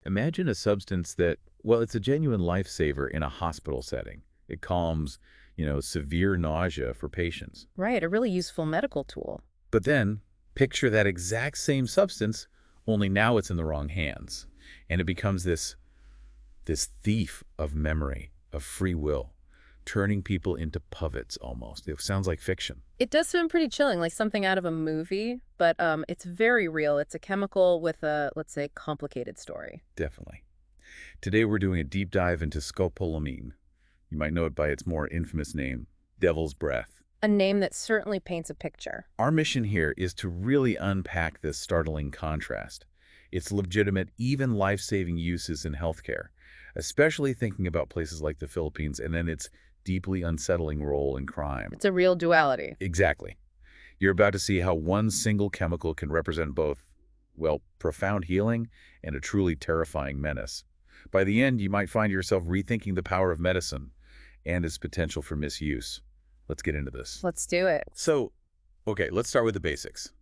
Imagine a substance that, well, it's a genuine lifesaver in a hospital setting. It calms, severe nausea for patients. Right, a really useful medical tool. But then, picture that exact same substance, only now it's in the wrong hands. And it becomes this thief of memory, of free will, turning people into puppets almost. It sounds like fiction. It does sound pretty chilling, like something out of a movie, but it's very real. It's a chemical with a, let's say, complicated story. Definitely. Today we're doing a deep dive into scopolamine. You might know it by its more infamous name, devil's breath. A name that certainly paints a picture. Our mission here is to really unpack this startling contrast. Its legitimate, even life-saving uses in healthcare, especially thinking about places like the Philippines, and then its deeply unsettling role in crime. It's a real duality. Exactly. You're about to see how one single chemical can represent both, well, profound healing and a truly terrifying menace. By the end, you might find yourself rethinking the power of medicine and its potential for misuse. Let's get into this. Let's do it. So, okay, let's start with the basics.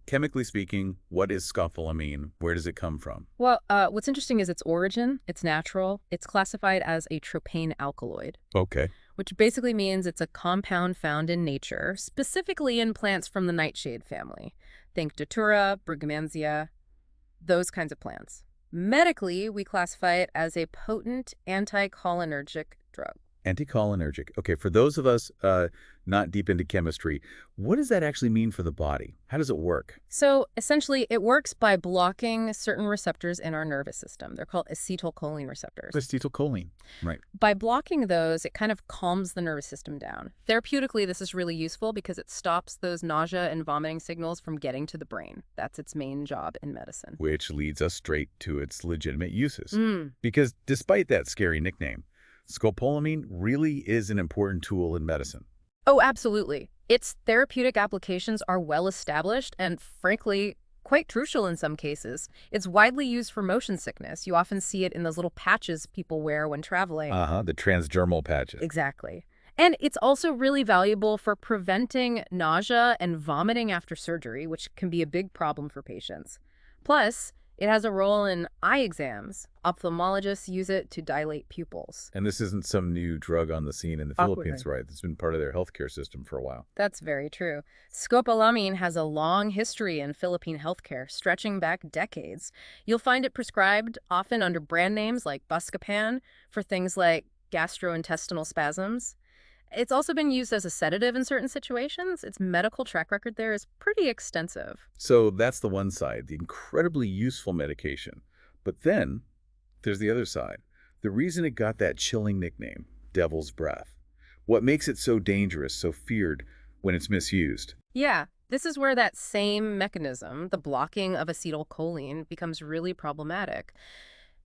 Chemically speaking, what is scopolamine? Where does it come from? Well, what's interesting is its origin. It's natural. It's classified as a tropane alkaloid, Okay. which basically means it's a compound found in nature, specifically in plants from the nightshade family. Think Datura, Brugmansia, those kinds of plants. Medically, we classify it as a potent anticholinergic drug. Anticholinergic. Okay, for those of us not deep into chemistry, what does that actually mean for the body? How does it work? So essentially, it works by blocking certain receptors in our nervous system. They're called acetylcholine receptors. Acetylcholine. Right. By blocking those, it kind of calms the nervous system down. Therapeutically, this is really useful because it stops those nausea and vomiting signals from getting to the brain. That's its main job in medicine. Which leads us straight to its legitimate uses. Mm. Because despite that scary nickname, scopolamine really is an important tool in medicine. Oh, absolutely. Its therapeutic applications are well established and, frankly, quite crucial in some cases. It's widely used for motion sickness. You often see it in those little patches people wear when traveling. The transdermal patches. Exactly. And it's also really valuable for preventing nausea and vomiting after surgery, which can be a big problem for patients. Plus, it has a role in eye exams. Ophthalmologists use it to dilate pupils. And this isn't some new drug on the scene in the Philippines, right? It's been part of their healthcare system for a while. That's very true. Scopolamine has a long history in Philippine healthcare, stretching back decades. You'll find it prescribed often under brand names like Buscopan for things like gastrointestinal spasms. It's also been used as a sedative in certain situations. Its medical track record there is pretty extensive. So that's the one side, the incredibly useful medication. But then there's the other side. The reason it got that chilling nickname, devil's breath. What makes it so dangerous, so feared when it's misused? Yeah, this is where that same mechanism, the blocking of acetylcholine, becomes really problematic.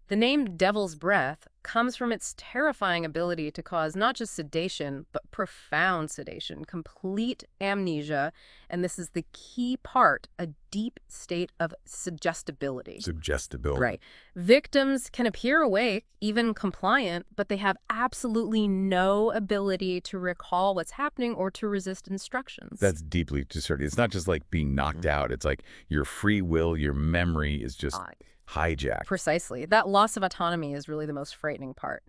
The name devil's breath comes from its terrifying ability to cause not just sedation, but profound sedation, complete amnesia, and this is the key part, a deep state of suggestibility. Suggestibility. Right. Victims can appear awake, even compliant, but they have absolutely no ability to recall what's happening or to resist instructions. That's deeply disturbing. It's not just like being knocked out. It's like your free will, your memory is just hijacked. Precisely. That loss of autonomy is really the most frightening part.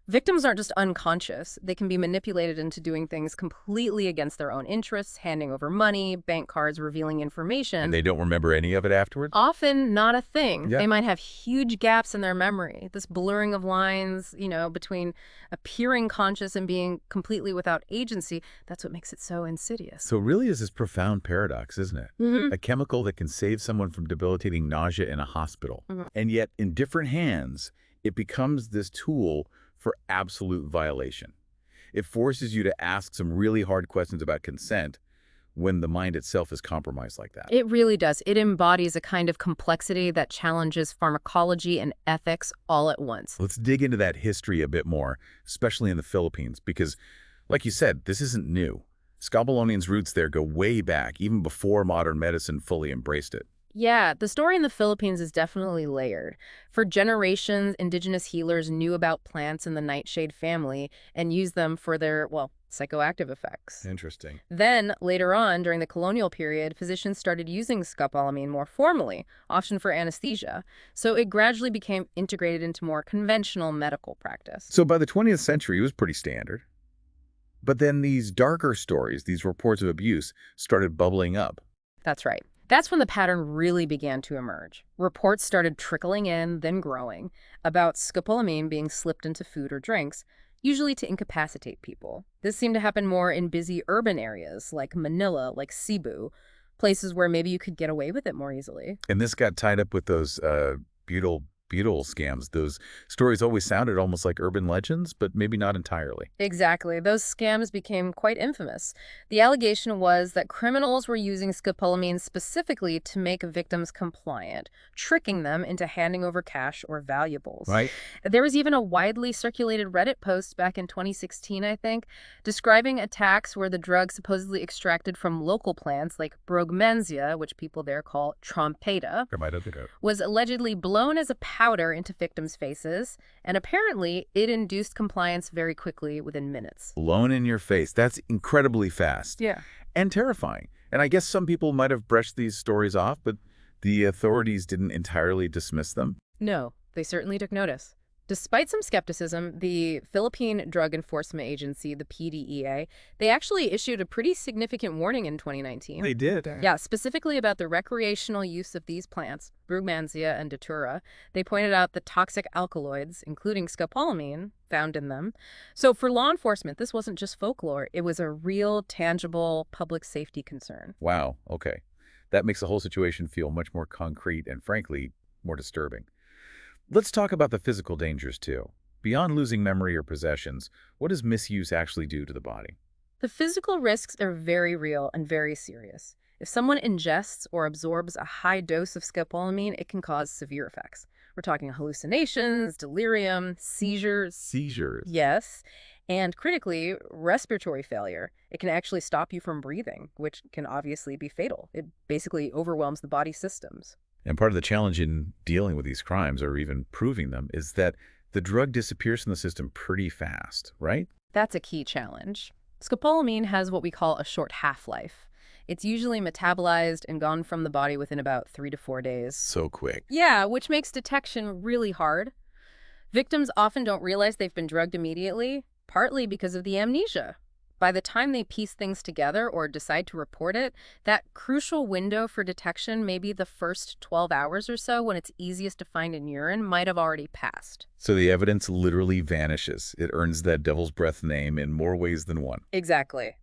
Victims aren't just unconscious. They can be manipulated into doing things completely against their own interests, handing over money, bank cards, revealing information. And they don't remember any of it afterwards? Often not a thing. Yeah. They might have huge gaps in their memory. This blurring of lines, between appearing conscious and being completely without agency, that's what makes it so insidious. So really is this profound paradox, isn't it? Mm-hmm. A chemical that can save someone from debilitating nausea in a hospital. Mhm. And yet, in different hands, it becomes this tool for absolute violation. It forces you to ask some really hard questions about consent when the mind itself is compromised like that. It really does. It embodies a kind of complexity that challenges pharmacology and ethics all at once. Let's dig into that history a bit more, especially in the Philippines, because, like you said, this isn't new. Scopolamine's roots there go way back, even before modern medicine fully embraced it. Yeah, the story in the Philippines is definitely layered. For generations, indigenous healers knew about plants in the nightshade family and used them for their, psychoactive effects. Interesting. Then, later on, during the colonial period, physicians started using scopolamine more formally, often for anesthesia, so it gradually became integrated into more conventional medical practice. So by the 20th century, it was pretty standard. But then these darker stories, these reports of abuse, started bubbling up. That's right. That's when the pattern really began to emerge. Reports started trickling in, then growing, about scopolamine being slipped into food or drinks, usually to incapacitate people. This seemed to happen more in busy urban areas like Manila, like Cebu, places where maybe you could get away with it more easily. And this got tied up with those butyl scams. Those stories always sounded almost like urban legends, but maybe not entirely. Exactly. Those scams became quite infamous. The allegation was that criminals were using scopolamine specifically to make victims compliant, tricking them into handing over cash or valuables. Right? There was even a widely circulated Reddit post back in 2016, I think, describing attacks where the drug supposedly extracted from local plants like brugmansia, which people there call trompeta, was allegedly blown as a powder into victims' faces, and apparently it induced compliance very quickly within minutes. Blown in your face. That's incredibly fast. Yeah. And terrifying. And I guess some people might have brushed these stories off, but the authorities didn't entirely dismiss them. No, they certainly took notice. Despite some skepticism, the Philippine Drug Enforcement Agency, the PDEA, they actually issued a pretty significant warning in 2019. They did. Yeah, specifically about the recreational use of these plants, brugmansia and datura. They pointed out the toxic alkaloids, including scopolamine, found in them. So for law enforcement, this wasn't just folklore. It was a real, tangible public safety concern. Wow. Okay. That makes the whole situation feel much more concrete and, frankly, more disturbing. Let's talk about the physical dangers, too. Beyond losing memory or possessions, what does misuse actually do to the body? The physical risks are very real and very serious. If someone ingests or absorbs a high dose of scopolamine, it can cause severe effects. We're talking hallucinations, delirium, seizures. Seizures. Yes. And critically, respiratory failure. It can actually stop you from breathing, which can obviously be fatal. It basically overwhelms the body's systems. And part of the challenge in dealing with these crimes, or even proving them, is that the drug disappears from the system pretty fast, right? That's a key challenge. Scopolamine has what we call a short half-life. It's usually metabolized and gone from the body within about 3 to 4 days. So quick. Yeah, which makes detection really hard. Victims often don't realize they've been drugged immediately, partly because of the amnesia. By the time they piece things together or decide to report it, that crucial window for detection, maybe the first 12 hours or so when it's easiest to find in urine, might have already passed. So the evidence literally vanishes. It earns that devil's breath name in more ways than one. Exactly.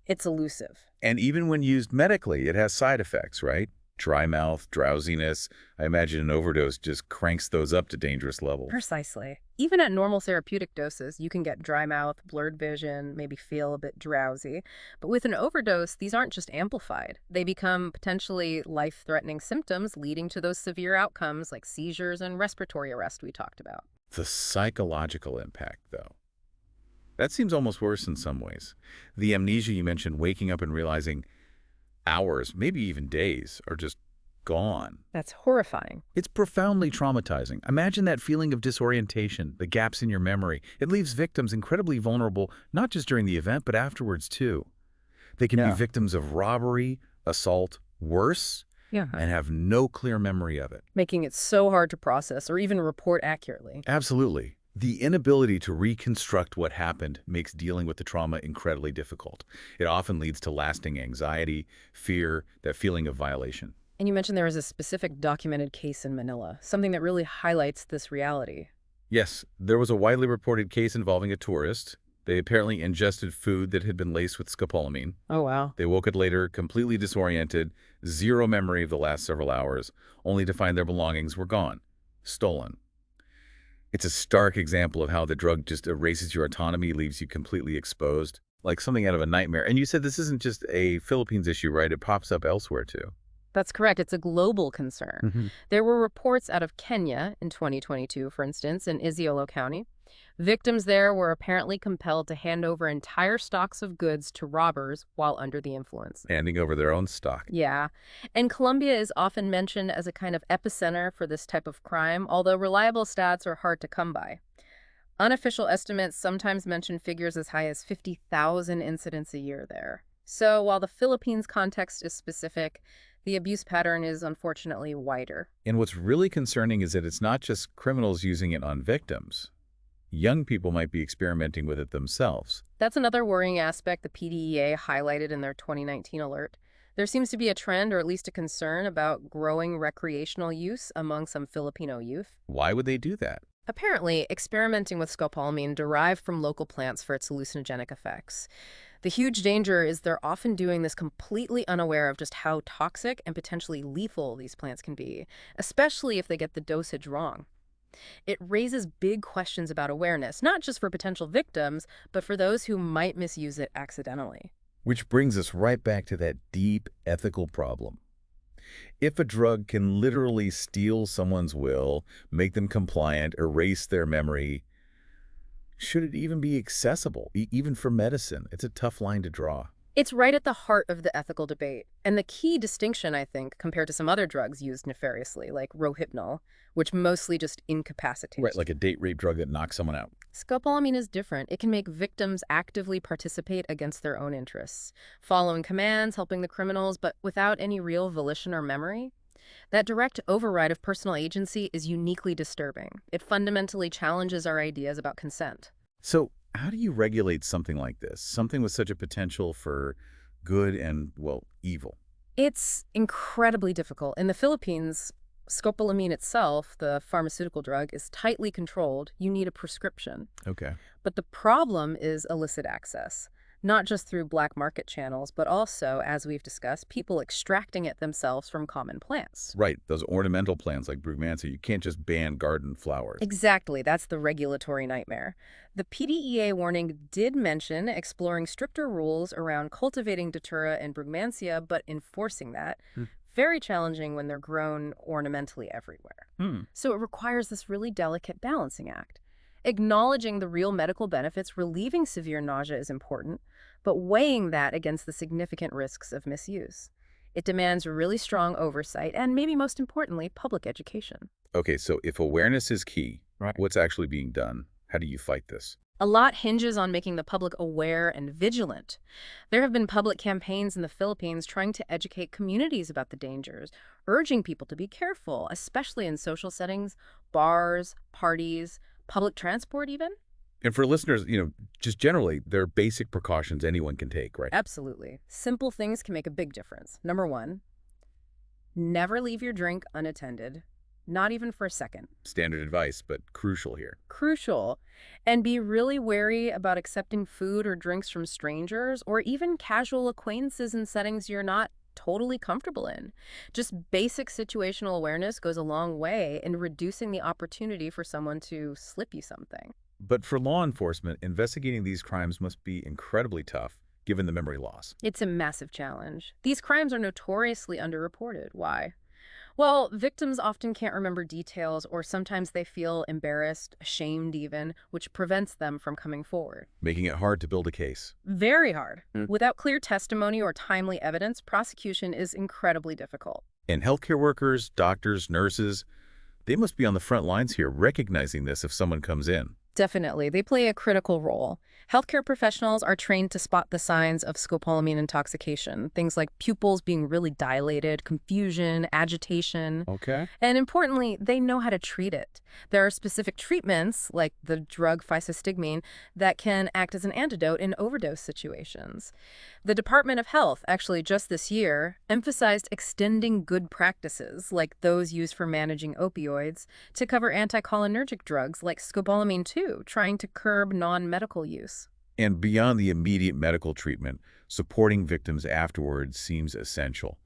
It's elusive. And even when used medically, it has side effects, right? Dry mouth, drowsiness. I imagine an overdose just cranks those up to dangerous levels. Precisely. Even at normal therapeutic doses, you can get dry mouth, blurred vision, maybe feel a bit drowsy. But with an overdose, these aren't just amplified. They become potentially life-threatening symptoms leading to those severe outcomes like seizures and respiratory arrest we talked about. The psychological impact, though. That seems almost worse in some ways. The amnesia you mentioned, waking up and realizing hours, maybe even days, are just gone. That's horrifying. It's profoundly traumatizing. Imagine that feeling of disorientation, the gaps in your memory. It leaves victims incredibly vulnerable, not just during the event, but afterwards, too. They can be victims of robbery, assault, worse, and have no clear memory of it. Making it so hard to process or even report accurately. Absolutely. The inability to reconstruct what happened makes dealing with the trauma incredibly difficult. It often leads to lasting anxiety, fear, that feeling of violation. And you mentioned there was a specific documented case in Manila, something that really highlights this reality. Yes, there was a widely reported case involving a tourist. They apparently ingested food that had been laced with scopolamine. Oh, wow. They woke up later, completely disoriented, zero memory of the last several hours, only to find their belongings were gone, stolen. It's a stark example of how the drug just erases your autonomy, leaves you completely exposed, like something out of a nightmare. And you said this isn't just a Philippines issue, right? It pops up elsewhere, too. That's correct. It's a global concern. Mm-hmm. There were reports out of Kenya in 2022, for instance, in Isiolo County. Victims there were apparently compelled to hand over entire stocks of goods to robbers while under the influence. Handing over their own stock. Yeah. And Colombia is often mentioned as a kind of epicenter for this type of crime, although reliable stats are hard to come by. Unofficial estimates sometimes mention figures as high as 50,000 incidents a year there. So while the Philippines context is specific, the abuse pattern is unfortunately wider. And what's really concerning is that it's not just criminals using it on victims. Young people might be experimenting with it themselves. That's another worrying aspect the PDEA highlighted in their 2019 alert. There seems to be a trend, or at least a concern, about growing recreational use among some Filipino youth. Why would they do that? Apparently, experimenting with scopolamine derived from local plants for its hallucinogenic effects. The huge danger is they're often doing this completely unaware of just how toxic and potentially lethal these plants can be, especially if they get the dosage wrong. It raises big questions about awareness, not just for potential victims, but for those who might misuse it accidentally. Which brings us right back to that deep ethical problem. If a drug can literally steal someone's will, make them compliant, erase their memory, should it even be accessible, even for medicine? It's a tough line to draw. It's right at the heart of the ethical debate. And the key distinction, I think, compared to some other drugs used nefariously, like Rohypnol, which mostly just incapacitates. Right, like a date rape drug that knocks someone out. Scopolamine is different. It can make victims actively participate against their own interests, following commands, helping the criminals, but without any real volition or memory. That direct override of personal agency is uniquely disturbing. It fundamentally challenges our ideas about consent. So how do you regulate something like this? Something with such a potential for good and, well, evil? It's incredibly difficult. In the Philippines, scopolamine itself, the pharmaceutical drug, is tightly controlled. You need a prescription. Okay. But the problem is illicit access, not just through black market channels, but also, as we've discussed, people extracting it themselves from common plants. Right, those ornamental plants like brugmansia, you can't just ban garden flowers. Exactly, that's the regulatory nightmare. The PDEA warning did mention exploring stricter rules around cultivating datura and brugmansia, but enforcing that, very challenging when they're grown ornamentally everywhere. So it requires this really delicate balancing act. Acknowledging the real medical benefits relieving severe nausea is important, but weighing that against the significant risks of misuse. It demands really strong oversight and, maybe most importantly, public education. Okay, so if awareness is key, Right. what's actually being done? How do you fight this? A lot hinges on making the public aware and vigilant. There have been public campaigns in the Philippines trying to educate communities about the dangers, urging people to be careful, especially in social settings, bars, parties, public transport even. And for listeners, just generally, there are basic precautions anyone can take, right? Absolutely. Simple things can make a big difference. Number one, never leave your drink unattended, not even for a second. Standard advice, but crucial here. Crucial. And be really wary about accepting food or drinks from strangers or even casual acquaintances in settings you're not totally comfortable in. Just basic situational awareness goes a long way in reducing the opportunity for someone to slip you something. But for law enforcement, investigating these crimes must be incredibly tough, given the memory loss. It's a massive challenge. These crimes are notoriously underreported. Why? Well, victims often can't remember details, or sometimes they feel embarrassed, ashamed even, which prevents them from coming forward. Making it hard to build a case. Very hard. Without clear testimony or timely evidence, prosecution is incredibly difficult. And healthcare workers, doctors, nurses, they must be on the front lines here, recognizing this if someone comes in. Definitely. They play a critical role. Healthcare professionals are trained to spot the signs of scopolamine intoxication, things like pupils being really dilated, confusion, agitation. Okay. And importantly, they know how to treat it. There are specific treatments, like the drug physostigmine, that can act as an antidote in overdose situations. The Department of Health, actually just this year, emphasized extending good practices, like those used for managing opioids, to cover anticholinergic drugs like scopolamine too, trying to curb non-medical use. And beyond the immediate medical treatment, supporting victims afterwards seems essential,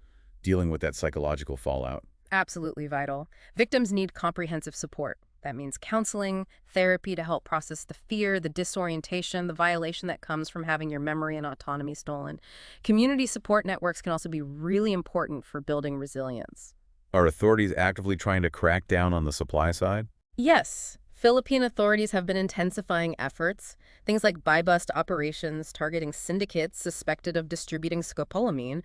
dealing with that psychological fallout. Absolutely vital. Victims need comprehensive support. That means counseling, therapy to help process the fear, the disorientation, the violation that comes from having your memory and autonomy stolen. Community support networks can also be really important for building resilience. Are authorities actively trying to crack down on the supply side? Yes, Philippine authorities have been intensifying efforts, things like buy-bust operations targeting syndicates suspected of distributing scopolamine,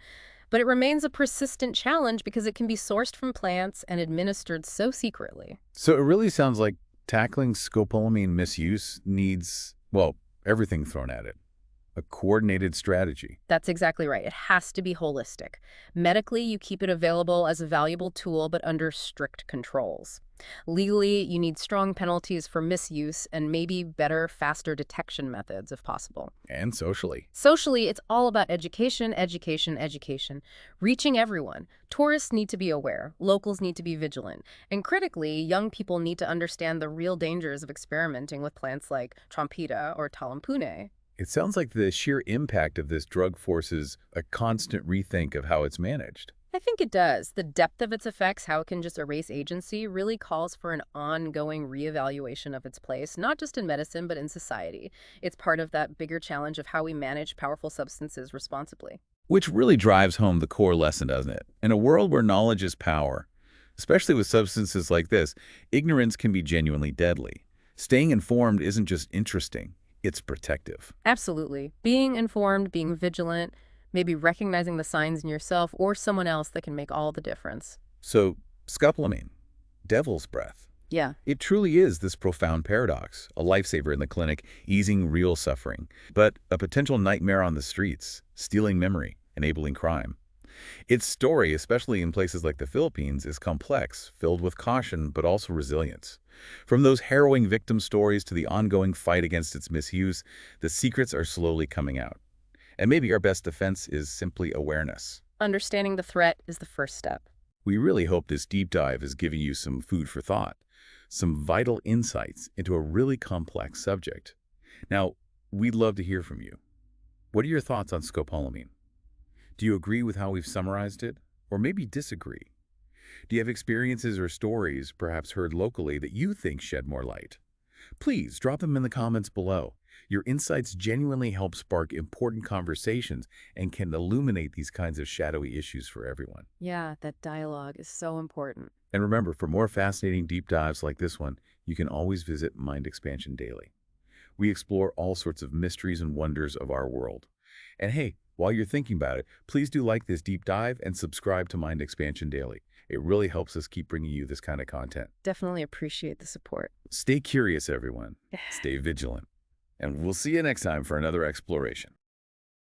but it remains a persistent challenge because it can be sourced from plants and administered so secretly. So it really sounds like Tackling scopolamine misuse needs, well, everything thrown at it. A coordinated strategy. That's exactly right. It has to be holistic. Medically, you keep it available as a valuable tool, but under strict controls. Legally, you need strong penalties for misuse and maybe better, faster detection methods if possible. And socially. Socially, it's all about education, education, education, reaching everyone. Tourists need to be aware, locals need to be vigilant, and critically, young people need to understand the real dangers of experimenting with plants like trompeta or talampune. It sounds like the sheer impact of this drug forces a constant rethink of how it's managed. I think it does. The depth of its effects, how it can just erase agency, really calls for an ongoing reevaluation of its place, not just in medicine, but in society. It's part of that bigger challenge of how we manage powerful substances responsibly. Which really drives home the core lesson, doesn't it? In a world where knowledge is power, especially with substances like this, ignorance can be genuinely deadly. Staying informed isn't just interesting, it's protective. Absolutely. Being informed, being vigilant, maybe recognizing the signs in yourself or someone else that can make all the difference. So, scopolamine, devil's breath. Yeah. It truly is this profound paradox, a lifesaver in the clinic, easing real suffering, but a potential nightmare on the streets, stealing memory, enabling crime. Its story, especially in places like the Philippines, is complex, filled with caution but also resilience. From those harrowing victim stories to the ongoing fight against its misuse, the secrets are slowly coming out. And maybe our best defense is simply awareness. Understanding the threat is the first step. We really hope this deep dive is giving you some food for thought, some vital insights into a really complex subject. Now, we'd love to hear from you. What are your thoughts on scopolamine? Do you agree with how we've summarized it? Or maybe disagree? Do you have experiences or stories, perhaps heard locally, that you think shed more light? Please drop them in the comments below. Your insights genuinely help spark important conversations and can illuminate these kinds of shadowy issues for everyone. Yeah, that dialogue is so important. And remember, for more fascinating deep dives like this one, you can always visit Mind Expansion Daily. We explore all sorts of mysteries and wonders of our world. And hey, while you're thinking about it, please do like this deep dive and subscribe to Mind Expansion Daily. It really helps us keep bringing you this kind of content. Definitely appreciate the support. Stay curious, everyone. Stay vigilant. And we'll see you next time for another exploration.